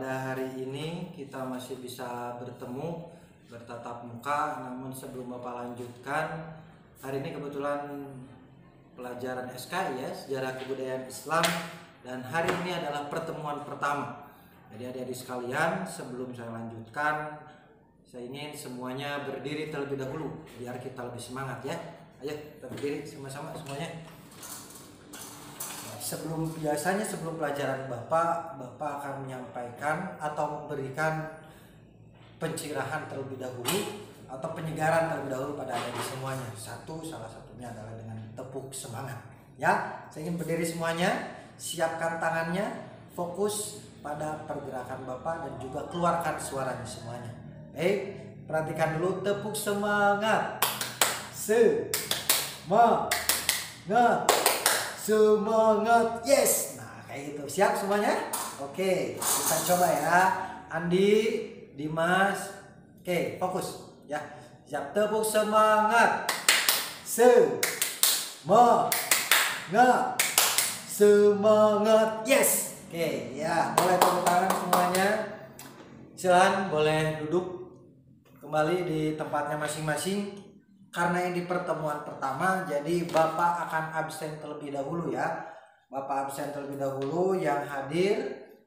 pada hari ini kita masih bisa bertemu bertatap muka. Namun sebelum Bapak lanjutkan, hari ini kebetulan pelajaran SKI ya, Sejarah Kebudayaan Islam, dan hari ini adalah pertemuan pertama. Jadi adik-adik sekalian, sebelum saya lanjutkan, saya ingin semuanya berdiri terlebih dahulu biar kita lebih semangat ya. Ayo kita berdiri sama-sama semuanya. Sebelum pelajaran Bapak akan menyampaikan atau memberikan pencerahan terlebih dahulu atau penyegaran terlebih dahulu pada adik semuanya. Salah satunya adalah dengan tepuk semangat. Ya, saya ingin berdiri semuanya, siapkan tangannya, fokus pada pergerakan Bapak dan juga keluarkan suaranya semuanya. Baik, perhatikan dulu, tepuk semangat. Semangat, yes. Nah kayak gitu, siap semuanya? Oke, kita coba ya. Andi, Dimas, oke, fokus ya. Siap, tepuk semangat. Semangat, yes. Oke ya, boleh tepuk tangan semuanya. Silahkan boleh duduk kembali di tempatnya masing-masing. Karena ini pertemuan pertama, jadi Bapak akan absen terlebih dahulu ya. Bapak absen terlebih dahulu. Yang hadir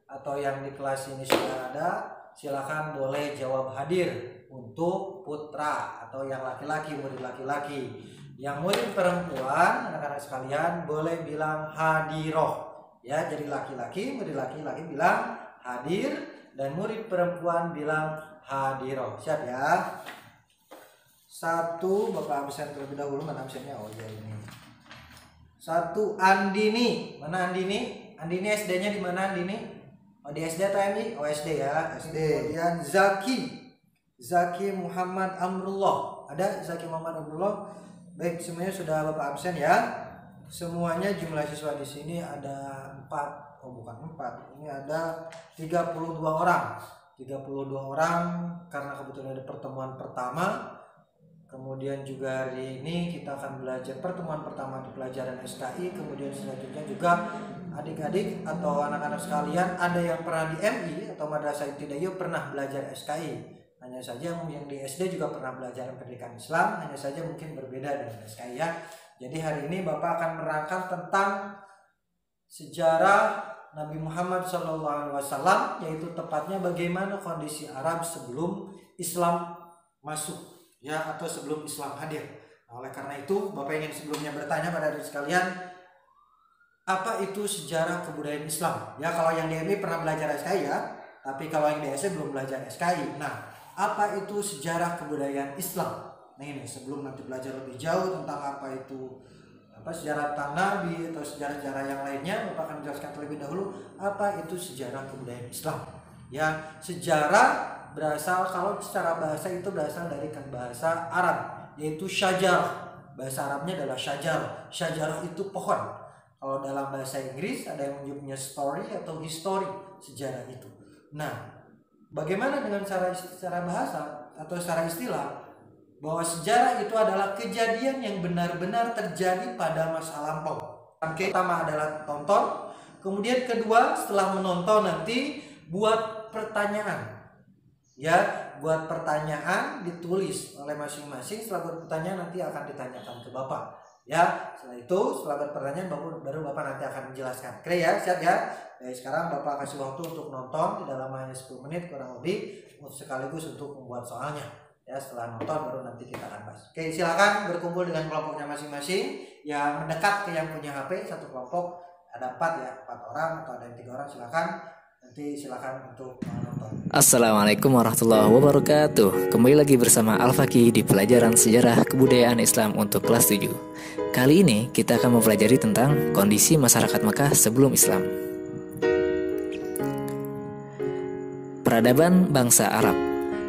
atau yang di kelas ini sudah ada, silakan boleh jawab hadir untuk putra atau yang laki-laki, murid laki-laki. Yang murid perempuan, anak-anak sekalian, boleh bilang hadiroh ya. Jadi laki-laki, murid laki-laki bilang hadir, dan murid perempuan bilang hadiroh. Siap ya? Satu, Bapak absen terlebih dahulu. Mana absennya? Oh iya ini. Satu, Andini. Mana Andini? Andini SD-nya di mana Andini? Oh di SD atau MI? Oh SD ya, SD. Kemudian Zaki Muhammad Amrullah. Ada Zaki Muhammad Amrullah? Baik, semuanya sudah Bapak absen ya. Semuanya jumlah siswa di sini ada 4. Oh bukan 4. Ini ada 32 orang. 32 orang karena kebetulan ada pertemuan pertama. Kemudian juga hari ini kita akan belajar pertemuan pertama di pelajaran SKI. Kemudian selanjutnya juga adik-adik atau anak-anak sekalian, ada yang pernah di MI atau Madrasah Ibtidaiyah pernah belajar SKI. Hanya saja yang di SD juga pernah belajar pendidikan Islam, hanya saja mungkin berbeda dengan SKI ya. Jadi hari ini Bapak akan merangkai tentang sejarah Nabi Muhammad SAW, yaitu tepatnya bagaimana kondisi Arab sebelum Islam masuk ya, atau sebelum Islam hadir. Nah, oleh karena itu Bapak ingin sebelumnya bertanya pada adik sekalian, apa itu sejarah kebudayaan Islam? Ya kalau yang di MI pernah belajar SKI ya, tapi kalau yang di SD belum belajar SKI. Nah, apa itu sejarah kebudayaan Islam? Nah ini sebelum nanti belajar lebih jauh tentang apa itu sejarah tentang Nabi atau sejarah-sejarah yang lainnya, Bapak akan menjelaskan terlebih dahulu apa itu sejarah kebudayaan Islam. Ya, sejarah berasal, kalau secara bahasa itu berasal dari bahasa Arab, yaitu syajarah. Bahasa Arabnya adalah syajarah. Syajarah itu pohon. Kalau dalam bahasa Inggris ada yang menyebutnya story atau history, sejarah itu. Nah, bagaimana dengan secara bahasa atau secara istilah, bahwa sejarah itu adalah kejadian yang benar-benar terjadi pada masa lampau. Pertama adalah tonton, kemudian kedua setelah menonton nanti buat pertanyaan. Ya, buat pertanyaan ditulis oleh masing-masing. Setelah buat pertanyaan nanti akan ditanyakan ke Bapak. Ya, setelah itu setelah berpertanyaan baru Bapak nanti akan menjelaskan. Oke ya, siap ya. Jadi sekarang Bapak kasih waktu untuk nonton, tidak lama, hanya 10 menit kurang lebih, sekaligus untuk membuat soalnya. Ya, setelah nonton baru nanti kita akan bahas. Oke, silakan berkumpul dengan kelompoknya masing-masing. Yang mendekat ke yang punya HP, satu kelompok ada 4 ya, 4 orang atau ada yang 3 orang, silakan. Nanti silakan untuk menonton. Assalamualaikum warahmatullahi wabarakatuh. Kembali lagi bersama Al-Faqih di pelajaran sejarah kebudayaan Islam untuk kelas 7. Kali ini kita akan mempelajari tentang kondisi masyarakat Mekah sebelum Islam. Peradaban bangsa Arab.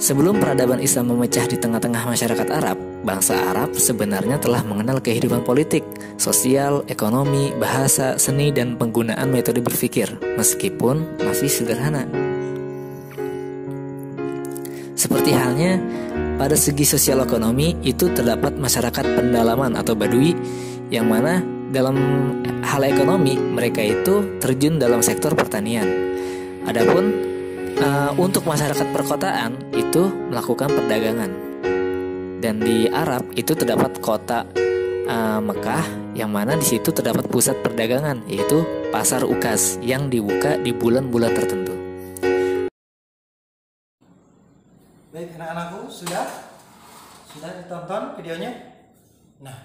Sebelum peradaban Islam memecah di tengah-tengah masyarakat Arab, bangsa Arab sebenarnya telah mengenal kehidupan politik, sosial, ekonomi, bahasa, seni, dan penggunaan metode berpikir, meskipun masih sederhana. Seperti halnya, pada segi sosial ekonomi itu terdapat masyarakat pendalaman atau badui, yang mana dalam hal ekonomi mereka itu terjun dalam sektor pertanian. Adapun Untuk masyarakat perkotaan itu melakukan perdagangan. Dan di Arab itu terdapat kota Mekah, yang mana di situ terdapat pusat perdagangan, yaitu pasar Ukaz yang dibuka di bulan-bulan tertentu. Baik anak-anakku, sudah ditonton videonya? Nah,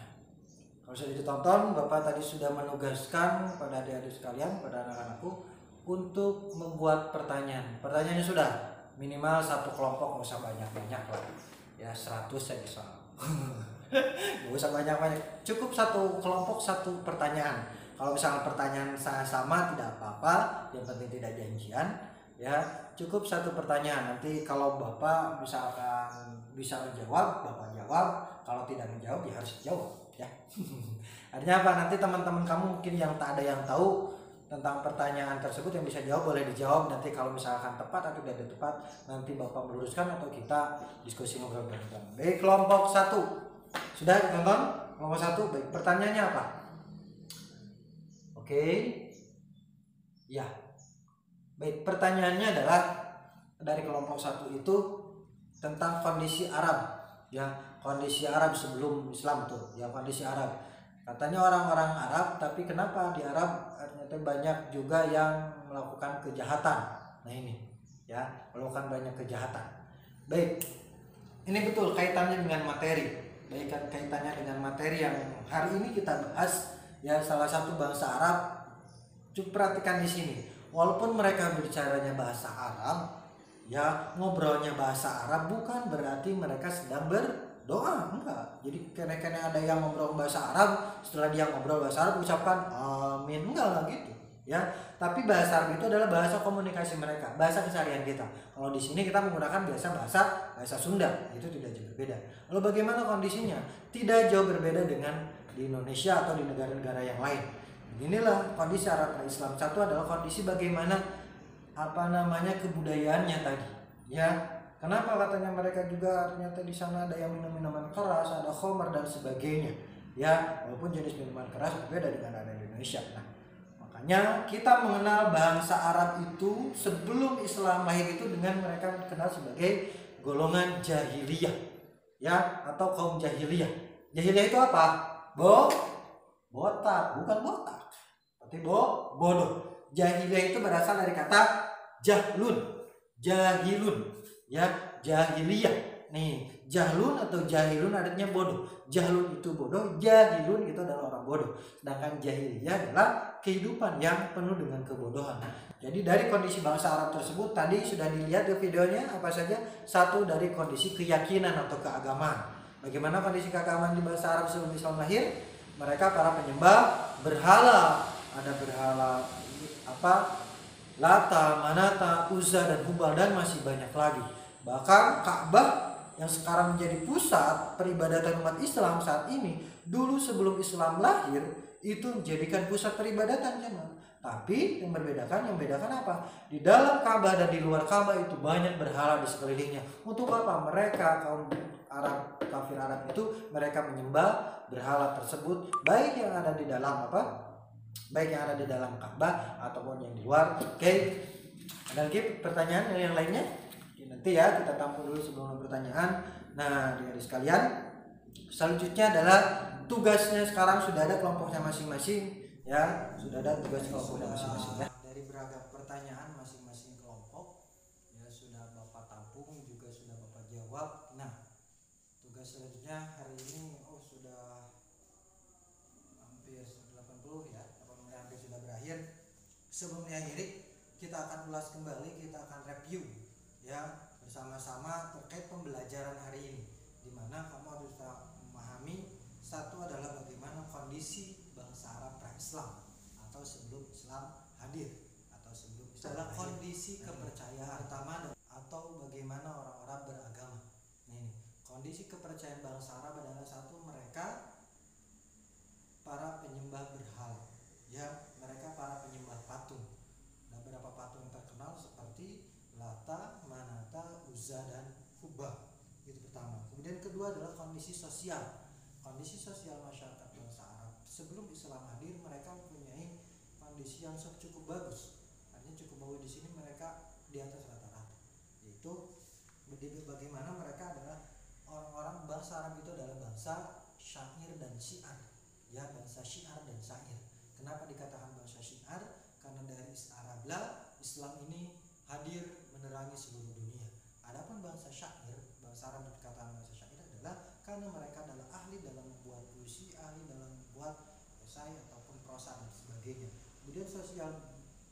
kalau sudah ditonton, Bapak tadi sudah menugaskan pada adik-adik sekalian, pada anak-anakku untuk membuat pertanyaan. Pertanyaannya sudah, minimal satu kelompok, nggak usah banyak-banyak lah. Ya 100 saja soal. Nggak usah banyak-banyak. Cukup satu kelompok satu pertanyaan. Kalau misalnya pertanyaan sama tidak apa-apa, yang penting tidak janjian. Ya cukup satu pertanyaan. Nanti kalau Bapak misalkan bisa menjawab, Bapak jawab. Kalau tidak menjawab, ya harus jawab. Ya. Artinya apa? Nanti teman-teman kamu mungkin yang tak ada yang tahu tentang pertanyaan tersebut, yang bisa jawab boleh dijawab. Nanti kalau misalkan tepat atau tidak tepat, nanti Bapak meluruskan atau kita diskusi ngobrol bareng. Baik, kelompok 1 sudah ditonton? Kelompok 1, baik, pertanyaannya apa? Oke, ya, baik, pertanyaannya adalah dari kelompok 1 itu tentang kondisi Arab, ya, kondisi Arab sebelum Islam tuh, ya, kondisi Arab. Katanya orang-orang Arab, tapi kenapa di Arab ternyata banyak juga yang melakukan kejahatan. Nah ini, ya, melakukan banyak kejahatan. Baik, ini betul kaitannya dengan materi. Baik, kaitannya dengan materi yang hari ini kita bahas. Ya, salah satu bangsa Arab. Coba perhatikan di sini. Walaupun mereka berbicaranya bahasa Arab, ya, ngobrolnya bahasa Arab, bukan berarti mereka sedang berdoa, enggak. Jadi kena ada yang ngobrol bahasa Arab, setelah dia ngobrol bahasa Arab ucapkan amin, enggak gitu, ya. Tapi bahasa Arab itu adalah bahasa komunikasi mereka, bahasa keseharian kita. Kalau di sini kita menggunakan bahasa Sunda, itu tidak jauh berbeda. Lalu bagaimana kondisinya? Tidak jauh berbeda dengan di Indonesia atau di negara-negara yang lain. Inilah kondisi Arab Islam. Satu adalah kondisi bagaimana kebudayaannya tadi, ya. Kenapa katanya mereka juga ternyata di sana ada yang minum minuman keras, ada khamar dan sebagainya, ya, walaupun jenis minuman keras berbeda dengan ada di Indonesia. Nah, makanya kita mengenal bangsa Arab itu sebelum Islam lahir itu dengan mereka dikenal sebagai golongan jahiliyah, ya, atau kaum jahiliyah. Jahiliyah itu apa? Botak, bukan botak, tapi bodoh. Jahiliyah itu berasal dari kata jahilun, ya, jahiliyah. Nih, jahlun atau jahilun artinya bodoh. Jahlun itu bodoh, jahilun itu adalah orang bodoh. Sedangkan jahiliyah adalah kehidupan yang penuh dengan kebodohan. Jadi dari kondisi bangsa Arab tersebut tadi sudah dilihat di videonya apa saja. Satu, dari kondisi keyakinan atau keagamaan. Bagaimana kondisi keagamaan di bangsa Arab sebelum Islam lahir? Mereka para penyembah berhala. Ada berhala Lata, Manata, Uzza dan Hubal dan masih banyak lagi. Bahkan Ka'bah yang sekarang menjadi pusat peribadatan umat Islam saat ini, dulu sebelum Islam lahir itu menjadikan pusat peribadatan jemaah. Tapi yang membedakan apa? Di dalam Ka'bah dan di luar Ka'bah itu banyak berhala di sekelilingnya. Untuk apa? Mereka kaum Arab, kafir Arab itu mereka menyembah berhala tersebut, baik yang ada di dalam baik yang ada di dalam Ka'bah ataupun yang di luar. Oke. Ada lagi pertanyaan yang lainnya? Nanti ya kita tampung dulu sebelum pertanyaan. Nah, adik-adik sekalian, selanjutnya adalah tugasnya. Sekarang sudah ada kelompoknya masing-masing, ya, sudah ada tugas kelompoknya masing-masing, ya. Dari beragam pertanyaan masing-masing kelompok, ya, sudah Bapak tampung, juga sudah Bapak jawab. Nah, tugas selanjutnya hari ini sudah hampir 80 ya, hampir sudah berakhir. Sebelum diakhiri, kita akan ulas kembali, kita akan review, ya, bersama-sama terkait pembelajaran hari ini, di mana kamu harus memahami. Satu adalah bagaimana kondisi bangsa Arab pra-Islam atau sebelum Islam hadir, atau sebelum Islam adalah kondisi kepercayaan pertama, atau bagaimana orang-orang beragama. Nah, ini kondisi kepercayaan bangsa Arab adalah satu, mereka para penyembah berhala, ya, mereka para penyembah patung. Ada beberapa patung yang terkenal seperti Lata, Manata, Uzza dan Hubal. Itu pertama. Kemudian kedua adalah kondisi sosial. Kondisi sosial masyarakat bangsa Arab sebelum Islam hadir, mereka mempunyai kondisi yang cukup bagus. Artinya cukup bagus di sini, mereka di atas rata-rata. syiar, ya, bangsa syiar dan syair. Kenapa dikatakan bangsa syiar? Karena dari Arablah Islam ini hadir menerangi seluruh dunia. Adapun bangsa syair, bangsa Arab dikatakan bangsa syair adalah karena mereka adalah ahli dalam membuat puisi, ahli dalam membuat esai ataupun prosa dan sebagainya. Kemudian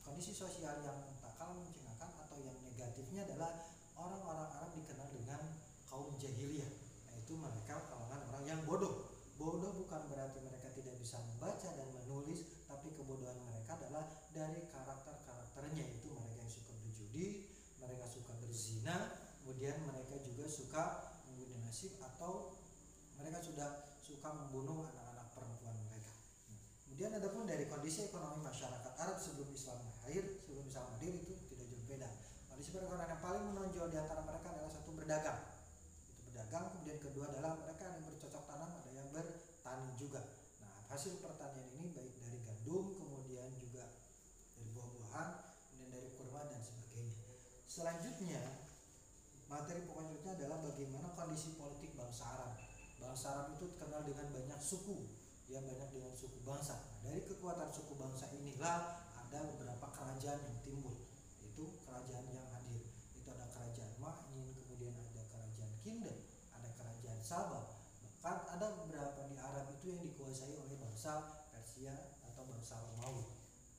kondisi sosial yang tak kalah mencengangkan atau yang negatifnya adalah orang-orang Arab dikenal dengan kaum jahiliyah, yaitu mereka kalangan orang yang bodoh. Bodoh bukan berarti mereka tidak bisa membaca dan menulis, tapi kebodohan mereka adalah dari karakter-karakternya, yaitu mereka yang suka berjudi, mereka suka berzina, kemudian mereka juga suka membunuh nasib atau mereka sudah suka membunuh anak-anak perempuan mereka. Kemudian adapun dari kondisi ekonomi masyarakat Arab sebelum Islam hadir itu tidak jauh beda. Kondisi perekonomian yang paling menonjol di antara mereka adalah satu berdagang. Kemudian kedua adalah mereka yang bercocok tanam, ada yang bertani juga. Nah, hasil pertanian ini baik dari gandum, kemudian juga dari buah-buahan, kemudian dari kurma dan sebagainya. Selanjutnya, materi pokok selanjutnya adalah bagaimana kondisi politik bangsa Arab. Bangsa Arab itu terkenal dengan banyak suku, ya, banyak dengan suku bangsa. Nah, dari kekuatan suku bangsa inilah ada beberapa kerajaan yang timbul, itu kerajaan yang hadir. Itu ada kerajaan Ma'in, kemudian ada kerajaan Kinda, ada kerajaan Sabah, bahkan ada beberapa di Arab itu yang dikuasai oleh bangsa Persia atau bangsa Romawi,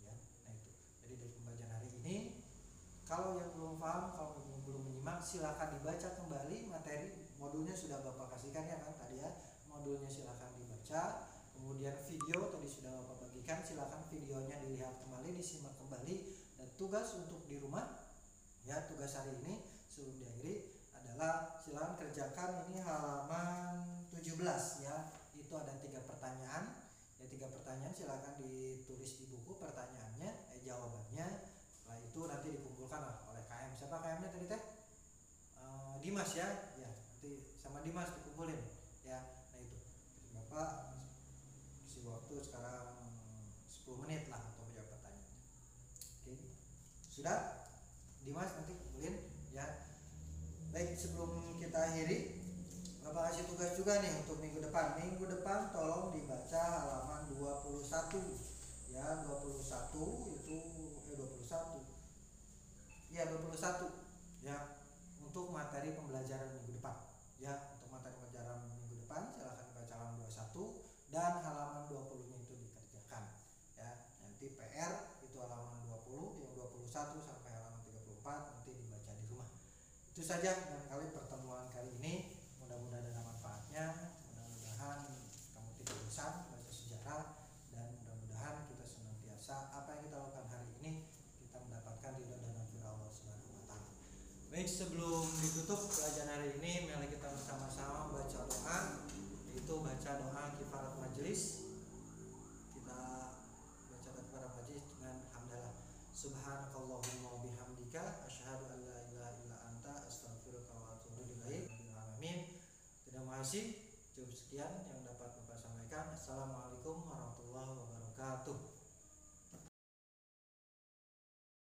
ya. Nah itu. Jadi dari pembacaan hari ini, kalau yang belum paham, kalau belum menyimak, silakan dibaca kembali materi modulnya sudah Bapak kasihkan ya kan tadi ya. Modulnya silakan dibaca. Kemudian video tadi sudah Bapak bagikan, silakan videonya dilihat kembali, disimak kembali. Dan tugas untuk di rumah, ya, tugas hari ini sebelum diakhiri adalah silakan kerjakan ini halaman 17 ya. Itu ada 3 pertanyaan. Ya, 3 pertanyaan silakan ditulis di buku pertanyaannya, jawabannya. Setelah itu nanti dikumpulkan oleh KM. Siapa KM-nya tadi teh? Dimas ya. Ya, nanti sama Dimas dikumpulin ya. Nah itu. Bapak isi waktu sekarang 10 menit lah untuk menjawab pertanyaan. Oke. Sudah? Dimas nanti kumpulin ya. Baik, sebelum kita akhiri, Bapak kasih tugas juga nih untuk minggu depan. Minggu depan tolong dibaca halaman 21. Ya, 21 itu 21. Ya, 21. Ya, untuk materi pembelajaran minggu depan. Ya, untuk materi pembelajaran minggu depan silakan dibaca halaman 21 dan halaman 20-nya itu dikerjakan. Ya, nanti PR itu halaman 20, yang 21 sampai halaman 34 nanti dibaca di rumah. Itu saja barangkali pertemuan kali ini, mudah-mudahan ada manfaatnya, mudah-mudahan kamu tidak bosan baca sejarah, dan mudah-mudahan kita senantiasa apa yang kita lakukan hari ini kita mendapatkan ridho dan anugerah Allah Subhanahu wa taala. Baik, sebelum ditutup pelajaran hari ini, mari kita bersama-sama baca doa, yaitu baca doa kifarat majelis. Kita baca doa kifarat majelis dengan hamdalah. Subhanakallahumma wa bihamdika asyhadu an la ilaha illa anta astaghfiruka wa atubu ilaik. Terima kasih. Cukup sekian yang